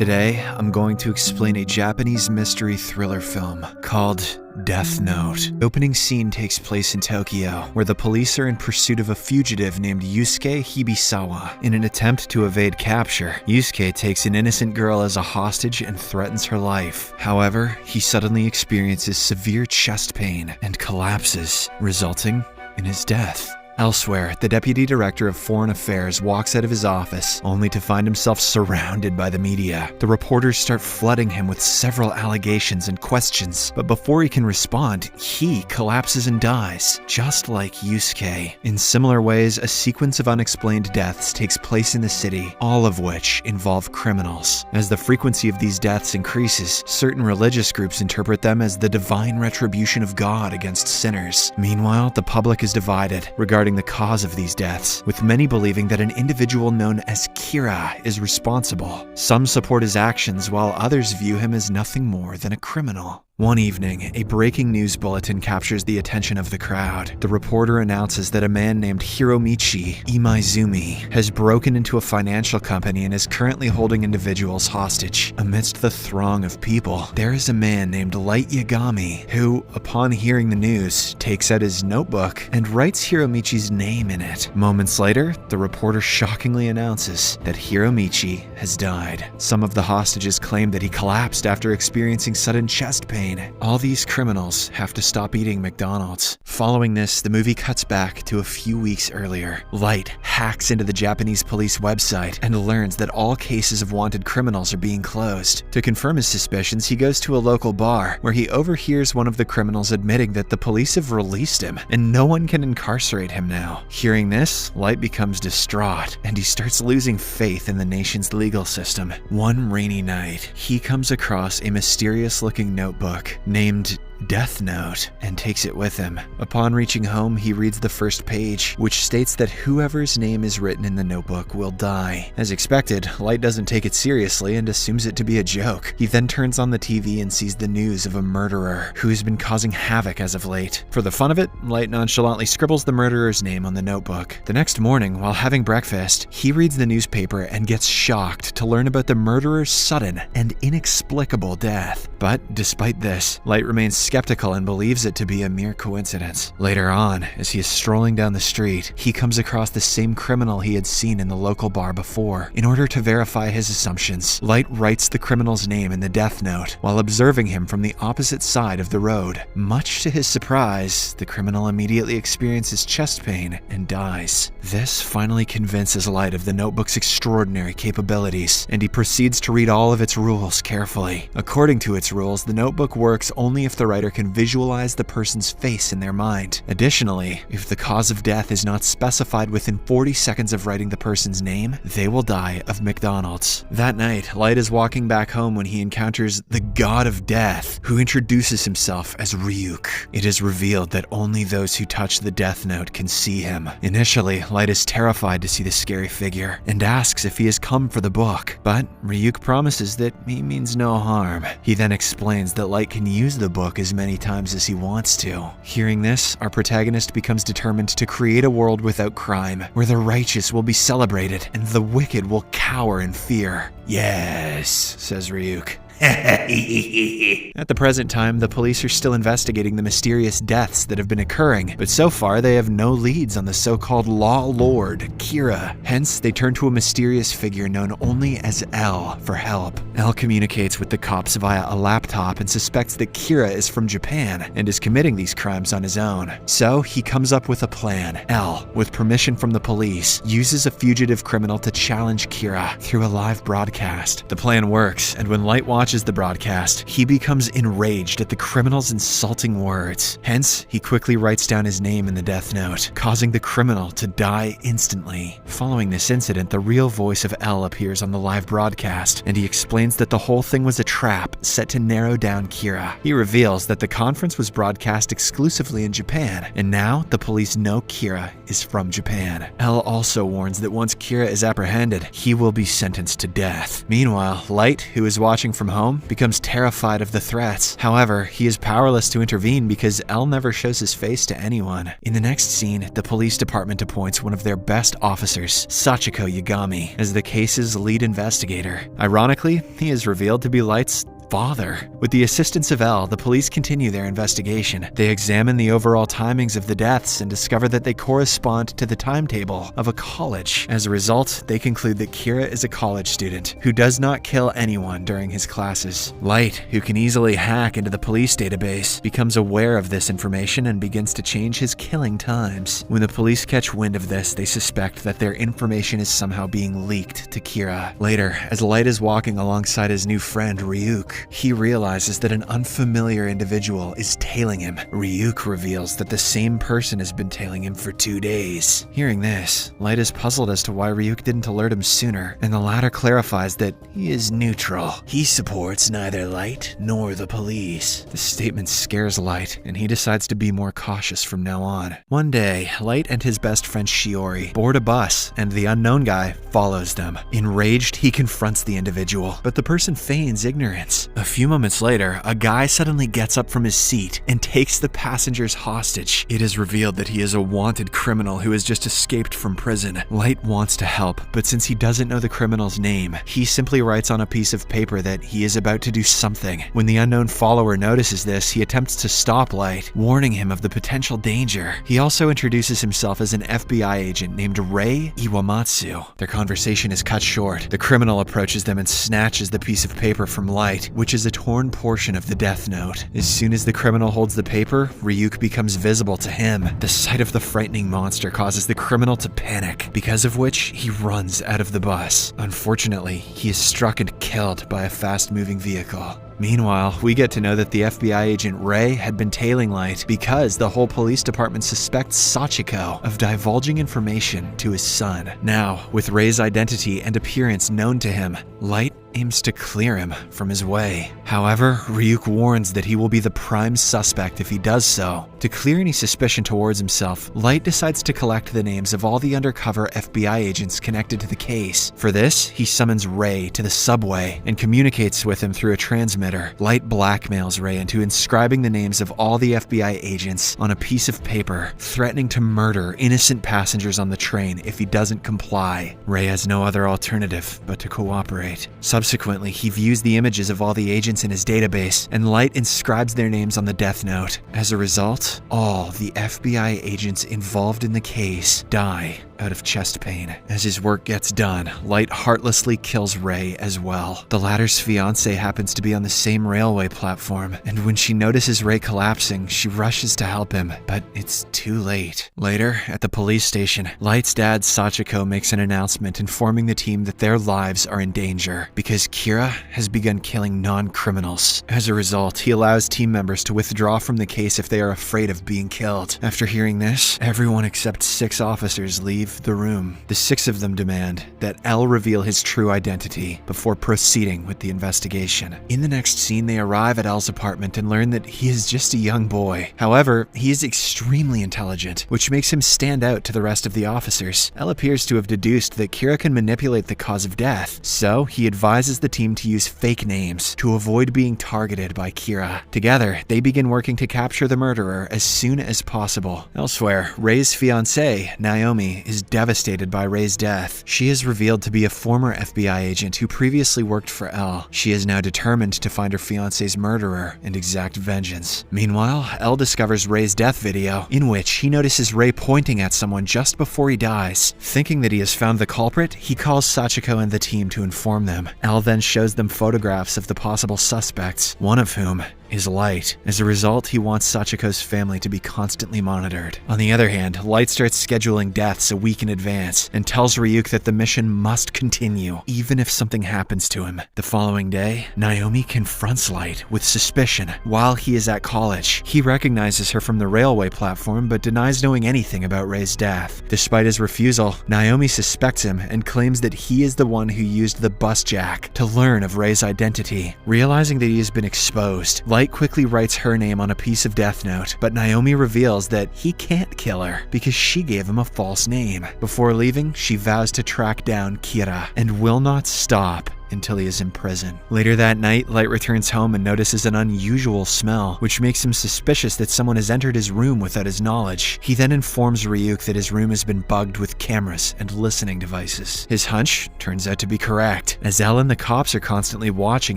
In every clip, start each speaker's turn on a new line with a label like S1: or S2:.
S1: Today, I'm going to explain a Japanese mystery thriller film called Death Note. The opening scene takes place in Tokyo, where the police are in pursuit of a fugitive named Yusuke Hibisawa. In an attempt to evade capture, Yusuke takes an innocent girl as a hostage and threatens her life. However, he suddenly experiences severe chest pain and collapses, resulting in his death. Elsewhere, the Deputy Director of Foreign Affairs walks out of his office, only to find himself surrounded by the media. The reporters start flooding him with several allegations and questions, but before he can respond, he collapses and dies, just like Yusuke. In similar ways, a sequence of unexplained deaths takes place in the city, all of which involve criminals. As the frequency of these deaths increases, certain religious groups interpret them as the divine retribution of God against sinners. Meanwhile, the public is divided regarding the cause of these deaths, with many believing that an individual known as Kira is responsible. Some support his actions, while others view him as nothing more than a criminal. One evening, a breaking news bulletin captures the attention of the crowd. The reporter announces that a man named Hiromichi Imaizumi has broken into a financial company and is currently holding individuals hostage. Amidst the throng of people, there is a man named Light Yagami who, upon hearing the news, takes out his notebook and writes Hiromichi's name in it. Moments later, the reporter shockingly announces that Hiromichi has died. Some of the hostages claim that he collapsed after experiencing sudden chest pain. All these criminals have to stop eating McDonald's. Following this, the movie cuts back to a few weeks earlier. Light hacks into the Japanese police website and learns that all cases of wanted criminals are being closed. To confirm his suspicions, he goes to a local bar where he overhears one of the criminals admitting that the police have released him and no one can incarcerate him now. Hearing this, Light becomes distraught and he starts losing faith in the nation's legal system. One rainy night, he comes across a mysterious-looking notebook named Death Note and takes it with him. Upon reaching home, he reads the first page, which states that whoever's name is written in the notebook will die. As expected, Light doesn't take it seriously and assumes it to be a joke. He then turns on the TV and sees the news of a murderer who has been causing havoc as of late. For the fun of it, Light nonchalantly scribbles the murderer's name on the notebook. The next morning, while having breakfast, he reads the newspaper and gets shocked to learn about the murderer's sudden and inexplicable death. But despite this, Light remains skeptical and believes it to be a mere coincidence. Later on, as he is strolling down the street, he comes across the same criminal he had seen in the local bar before. In order to verify his assumptions, Light writes the criminal's name in the Death Note while observing him from the opposite side of the road. Much to his surprise, the criminal immediately experiences chest pain and dies. This finally convinces Light of the notebook's extraordinary capabilities, and he proceeds to read all of its rules carefully. According to its rules, the notebook works only if the writer can visualize the person's face in their mind. Additionally, if the cause of death is not specified within 40 seconds of writing the person's name, they will die of McDonald's. That night, Light is walking back home when he encounters the God of Death, who introduces himself as Ryuk. It is revealed that only those who touch the Death Note can see him. Initially, Light is terrified to see the scary figure and asks if he has come for the book, but Ryuk promises that he means no harm. He then explains that Light can use the book as many times as he wants to. Hearing this, our protagonist becomes determined to create a world without crime, where the righteous will be celebrated and the wicked will cower in fear. Yes, says Ryuk. At the present time, the police are still investigating the mysterious deaths that have been occurring, but so far they have no leads on the so-called Law Lord, Kira. Hence, they turn to a mysterious figure known only as L for help. L communicates with the cops via a laptop and suspects that Kira is from Japan and is committing these crimes on his own. So, he comes up with a plan. L, with permission from the police, uses a fugitive criminal to challenge Kira through a live broadcast. The plan works, and when Light watches the broadcast, he becomes enraged at the criminal's insulting words. Hence, he quickly writes down his name in the Death Note, causing the criminal to die instantly. Following this incident, the real voice of L appears on the live broadcast, and he explains that the whole thing was a trap set to narrow down Kira. He reveals that the conference was broadcast exclusively in Japan, and now the police know Kira is from Japan. L also warns that once Kira is apprehended, he will be sentenced to death. Meanwhile, Light, who is watching from home, home, becomes terrified of the threats. However, he is powerless to intervene because L never shows his face to anyone. In the next scene, the police department appoints one of their best officers, Sachiko Yagami, as the case's lead investigator. Ironically, he is revealed to be Light's father. With the assistance of L, the police continue their investigation. They examine the overall timings of the deaths and discover that they correspond to the timetable of a college. As a result, they conclude that Kira is a college student who does not kill anyone during his classes. Light, who can easily hack into the police database, becomes aware of this information and begins to change his killing times. When the police catch wind of this, they suspect that their information is somehow being leaked to Kira. Later, as Light is walking alongside his new friend Ryuk, he realizes that an unfamiliar individual is tailing him. Ryuk reveals that the same person has been tailing him for 2 days. Hearing this, Light is puzzled as to why Ryuk didn't alert him sooner, and the latter clarifies that he is neutral. He supports neither Light nor the police. The statement scares Light, and he decides to be more cautious from now on. One day, Light and his best friend Shiori board a bus, and the unknown guy follows them. Enraged, he confronts the individual, but the person feigns ignorance. A few moments later, a guy suddenly gets up from his seat and takes the passengers hostage. It is revealed that he is a wanted criminal who has just escaped from prison. Light wants to help, but since he doesn't know the criminal's name, he simply writes on a piece of paper that he is about to do something. When the unknown follower notices this, he attempts to stop Light, warning him of the potential danger. He also introduces himself as an FBI agent named Rei Iwamatsu. Their conversation is cut short. The criminal approaches them and snatches the piece of paper from Light, which is a torn portion of the Death Note. As soon as the criminal holds the paper, Ryuk becomes visible to him. The sight of the frightening monster causes the criminal to panic, because of which he runs out of the bus. Unfortunately, he is struck and killed by a fast-moving vehicle. Meanwhile, we get to know that the FBI agent Rei had been tailing Light because the whole police department suspects Sachiko of divulging information to his son. Now, with Rei's identity and appearance known to him, Light aims to clear him from his way. However, Ryuk warns that he will be the prime suspect if he does so. To clear any suspicion towards himself, Light decides to collect the names of all the undercover FBI agents connected to the case. For this, he summons Rei to the subway and communicates with him through a transmitter. Light blackmails Rei into inscribing the names of all the FBI agents on a piece of paper, threatening to murder innocent passengers on the train if he doesn't comply. Rei has no other alternative but to cooperate. Subsequently, he views the images of all the agents in his database, and Light inscribes their names on the Death Note. As a result, all the FBI agents involved in the case die out of chest pain. As his work gets done, Light heartlessly kills Rei as well. The latter's fiancé happens to be on the same railway platform, and when she notices Rei collapsing, she rushes to help him, but it's too late. Later, at the police station, Light's dad Sachiko makes an announcement informing the team that their lives are in danger because Kira has begun killing non-criminals. As a result, he allows team members to withdraw from the case if they are afraid of being killed. After hearing this, everyone except 6 officers leave the room. The 6 of them demand that L reveal his true identity before proceeding with the investigation. In the next scene, they arrive at L's apartment and learn that he is just a young boy. However, he is extremely intelligent, which makes him stand out to the rest of the officers. L appears to have deduced that Kira can manipulate the cause of death, so he advises the team to use fake names to avoid being targeted by Kira. Together, they begin working to capture the murderer as soon as possible. Elsewhere, Rei's fiancée, Naomi, is devastated by Rei's death. She is revealed to be a former FBI agent who previously worked for L. She is now determined to find her fiancé's murderer and exact vengeance. Meanwhile, L discovers Rei's death video, in which he notices Rei pointing at someone just before he dies. Thinking that he has found the culprit, he calls Sachiko and the team to inform them. L then shows them photographs of the possible suspects, one of whom is Light. As a result, he wants Sachiko's family to be constantly monitored. On the other hand, Light starts scheduling deaths a week in advance and tells Ryuk that the mission must continue, even if something happens to him. The following day, Naomi confronts Light with suspicion while he is at college. He recognizes her from the railway platform but denies knowing anything about Rei's death. Despite his refusal, Naomi suspects him and claims that he is the one who used the bus jack to learn of Rei's identity. Realizing that he has been exposed, Light quickly writes her name on a piece of Death Note, but Naomi reveals that he can't kill her because she gave him a false name. Before leaving, she vows to track down Kira and will not stop until he is in prison. Later that night, Light returns home and notices an unusual smell, which makes him suspicious that someone has entered his room without his knowledge. He then informs Ryuk that his room has been bugged with cameras and listening devices. His hunch turns out to be correct, as Elle and the cops are constantly watching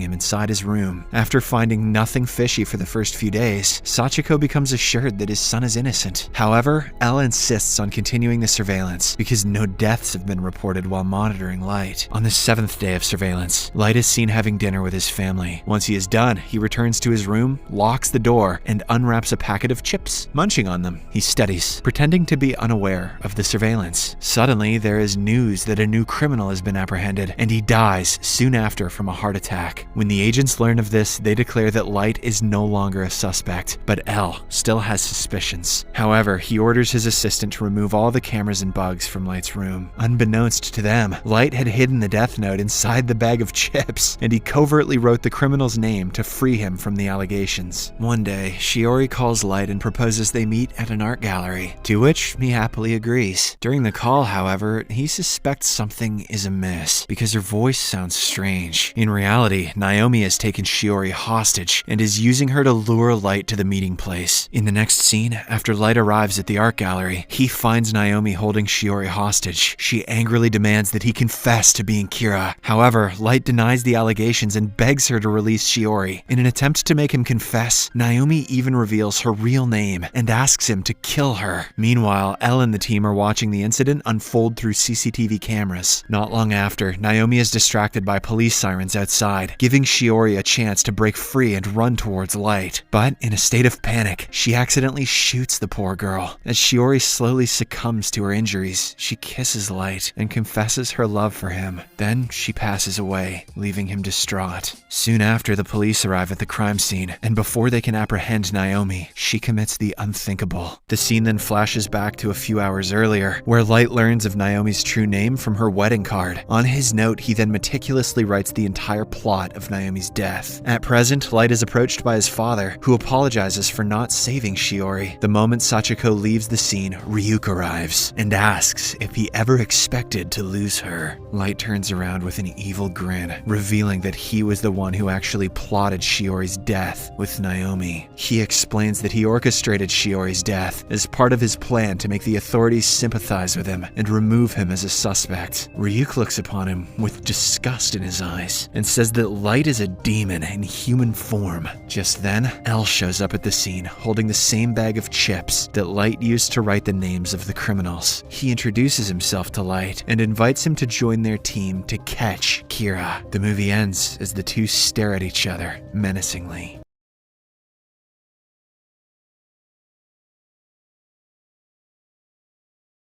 S1: him inside his room. After finding nothing fishy for the first few days, Sachiko becomes assured that his son is innocent. However, Elle insists on continuing the surveillance because no deaths have been reported while monitoring Light. On the 7th day of surveillance, Light is seen having dinner with his family. Once he is done, he returns to his room, locks the door, and unwraps a packet of chips. Munching on them, he studies, pretending to be unaware of the surveillance. Suddenly, there is news that a new criminal has been apprehended, and he dies soon after from a heart attack. When the agents learn of this, they declare that Light is no longer a suspect, but Elle still has suspicions. However, he orders his assistant to remove all the cameras and bugs from Light's room. Unbeknownst to them, Light had hidden the death note inside the bag of chips, and he covertly wrote the criminal's name to free him from the allegations. One day, Shiori calls Light and proposes they meet at an art gallery, to which he happily agrees. During the call, however, he suspects something is amiss, because her voice sounds strange. In reality, Naomi has taken Shiori hostage and is using her to lure Light to the meeting place. In the next scene, after Light arrives at the art gallery, he finds Naomi holding Shiori hostage. She angrily demands that he confess to being Kira. However, Light denies the allegations and begs her to release Shiori. In an attempt to make him confess, Naomi even reveals her real name and asks him to kill her. Meanwhile, Elle and the team are watching the incident unfold through CCTV cameras. Not long after, Naomi is distracted by police sirens outside, giving Shiori a chance to break free and run towards Light. But in a state of panic, she accidentally shoots the poor girl. As Shiori slowly succumbs to her injuries, she kisses Light and confesses her love for him. Then she passes away, leaving him distraught. Soon after, the police arrive at the crime scene, and before they can apprehend Naomi, she commits the unthinkable. The scene then flashes back to a few hours earlier, where Light learns of Naomi's true name from her wedding card. On his note, he then meticulously writes the entire plot of Naomi's death. At present, Light is approached by his father, who apologizes for not saving Shiori. The moment Sachiko leaves the scene, Ryuk arrives and asks if he ever expected to lose her. Light turns around with an evil grin, revealing that he was the one who actually plotted Shiori's death with Naomi. He explains that he orchestrated Shiori's death as part of his plan to make the authorities sympathize with him and remove him as a suspect. Ryuk looks upon him with disgust in his eyes and says that Light is a demon in human form. Just then, Elle shows up at the scene holding the same bag of chips that Light used to write the names of the criminals. He introduces himself to Light and invites him to join their team to catch Kira. The movie ends as the two stare at each other menacingly.